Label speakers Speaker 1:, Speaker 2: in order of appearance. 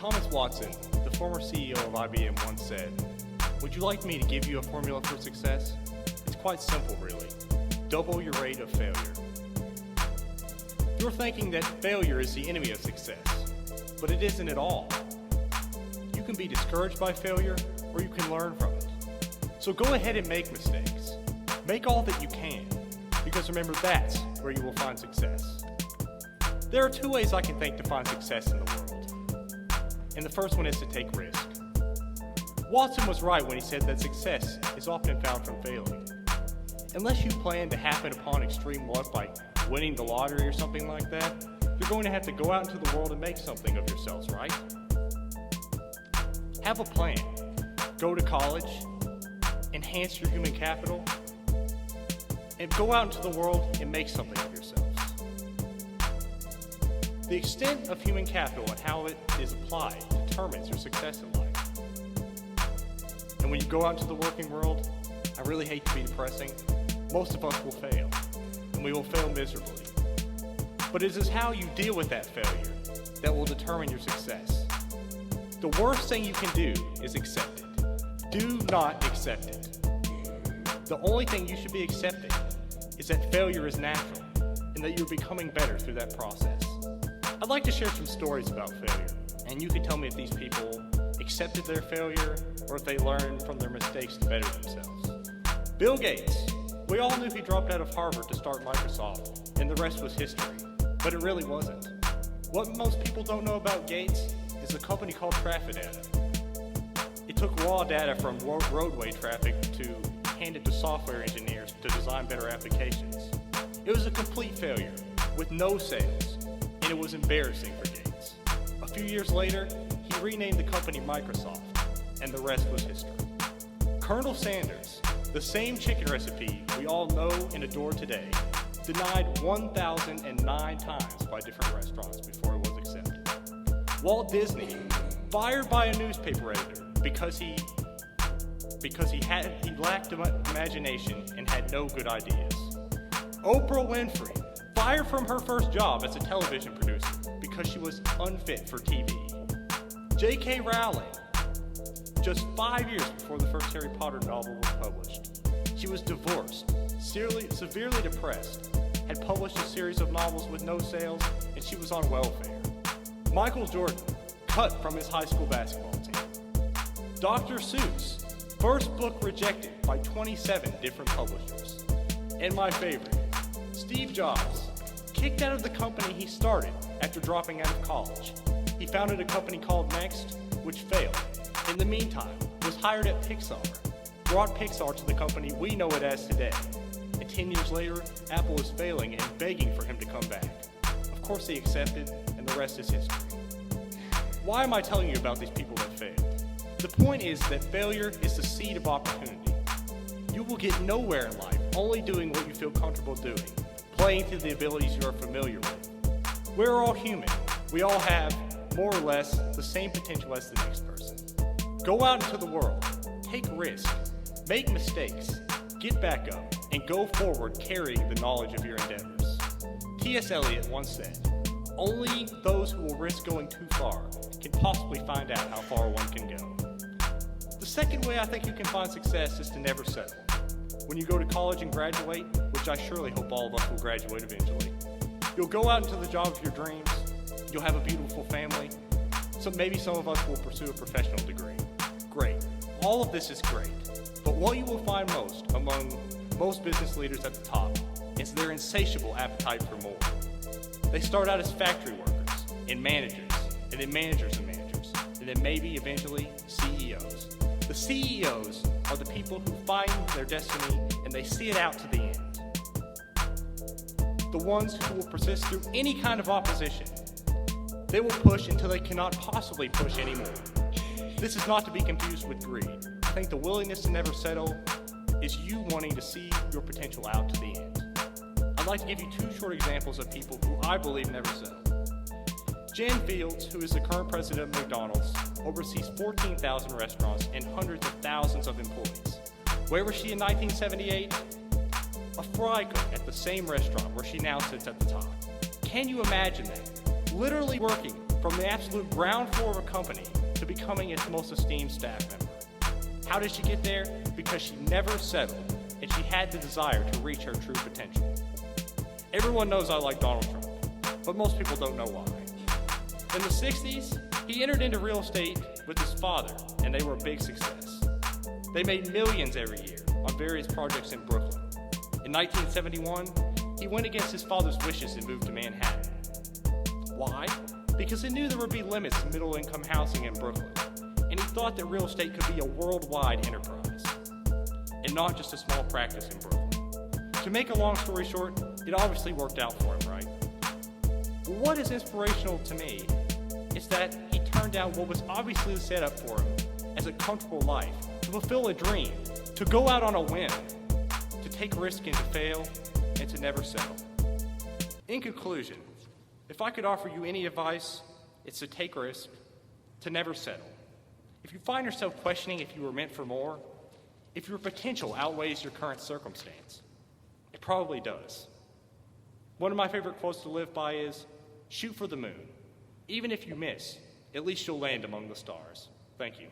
Speaker 1: Thomas Watson, the former CEO of IBM, once said, "Would you like me to give you a formula for success? It's quite simple, really. Double your rate of failure." You're thinking that failure is the enemy of success, but it isn't at all. You can be discouraged by failure, or you can learn from it. So go ahead and make mistakes. Make all that you can, because remember, that's where you will find success. There are two ways I can think to find success in the world. And the first one is to take risk. Watson was right when he said that success is often found from failing. Unless you plan to happen upon extreme luck by winning the lottery or something like that, you're going to have to go out into the world and make something of yourselves, right? Have a plan. Go to college, enhance your human capital, and go out into the world and make something of yourselves. The extent of human capital and how it is applied determines your success in life. And when you go out into the working world, I really hate to be depressing, most of us will fail, and we will fail miserably. But it is how you deal with that failure that will determine your success. The worst thing you can do is accept it. Do not accept it. The only thing you should be accepting is that failure is natural and that you're becoming better through that process. I'd like to share some stories about failure, and you can tell me if these people accepted their failure or if they learned from their mistakes to better themselves. Bill Gates. We all knew he dropped out of Harvard to start Microsoft, and the rest was history. But it really wasn't. What most people don't know about Gates is a company called Traffic Data. It took raw data from roadway traffic to hand it to software engineers to design better applications. It was a complete failure, with no sales, and it was embarrassing for Gates. A few years later, he renamed the company Microsoft, and the rest was history. Colonel Sanders, the same chicken recipe we all know and adore today, denied 1,009 times by different restaurants before it was accepted. Walt Disney, fired by a newspaper editor because he lacked imagination and had no good ideas. Oprah Winfrey, fired from her first job as a television producer because she was unfit for TV. J.K. Rowling, just 5 years before the first Harry Potter novel was published, she was divorced, severely depressed, had published a series of novels with no sales, and she was on welfare. Michael Jordan, cut from his high school basketball team. Dr. Seuss, first book rejected by 27 different publishers. And my favorite, Steve Jobs, kicked out of the company he started after dropping out of college. He founded a company called Next, which failed. In the meantime, was hired at Pixar, brought Pixar to the company we know it as today. And 10 years later, Apple is failing and begging for him to come back. Of course he accepted, and the rest is history. Why am I telling you about these people that failed? The point is that failure is the seed of opportunity. You will get nowhere in life only doing what you feel comfortable doing, playing to the abilities you are familiar with. We're all human. We all have, more or less, the same potential as the next person. Go out into the world, take risks, make mistakes, get back up, and go forward carrying the knowledge of your endeavors. T.S. Eliot once said, "Only those who will risk going too far can possibly find out how far one can go." The second way I think you can find success is to never settle. When you go to college and graduate, which I surely hope all of us will graduate eventually, you'll go out into the job of your dreams, you'll have a beautiful family, so maybe some of us will pursue a professional degree. Great. All of this is great. But what you will find most among most business leaders at the top is their insatiable appetite for more. They start out as factory workers and managers, and then managers and managers, and then maybe eventually CEOs. The CEOs are the people who find their destiny and they see it out to the end. The ones who will persist through any kind of opposition. They will push until they cannot possibly push anymore. This is not to be confused with greed. I think the willingness to never settle is you wanting to see your potential out to the end. I'd like to give you two short examples of people who I believe never settle. Jan Fields, who is the current president of McDonald's, oversees 14,000 restaurants and hundreds of thousands of employees. Where was she in 1978? A fry cook at the same restaurant where she now sits at the top. Can you imagine that? Literally working from the absolute ground floor of a company to becoming its most esteemed staff member. How did she get there? Because she never settled, and she had the desire to reach her true potential. Everyone knows I like Donald Trump, but most people don't know why. In the 60s, he entered into real estate with his father, and they were a big success. They made millions every year on various projects in Brooklyn. In 1971, he went against his father's wishes and moved to Manhattan. Why? Because he knew there would be limits to middle-income housing in Brooklyn, and he thought that real estate could be a worldwide enterprise, and not just a small practice in Brooklyn. To make a long story short, it obviously worked out for him, right? But what is inspirational to me is that he turned down what was obviously set up for him as a comfortable life, to fulfill a dream, to go out on a whim, to take risk and to fail, and to never settle. In conclusion, if I could offer you any advice, it's to take risk, to never settle. If you find yourself questioning if you were meant for more, if your potential outweighs your current circumstance, it probably does. One of my favorite quotes to live by is, shoot for the moon. Even if you miss, at least you'll land among the stars. Thank you.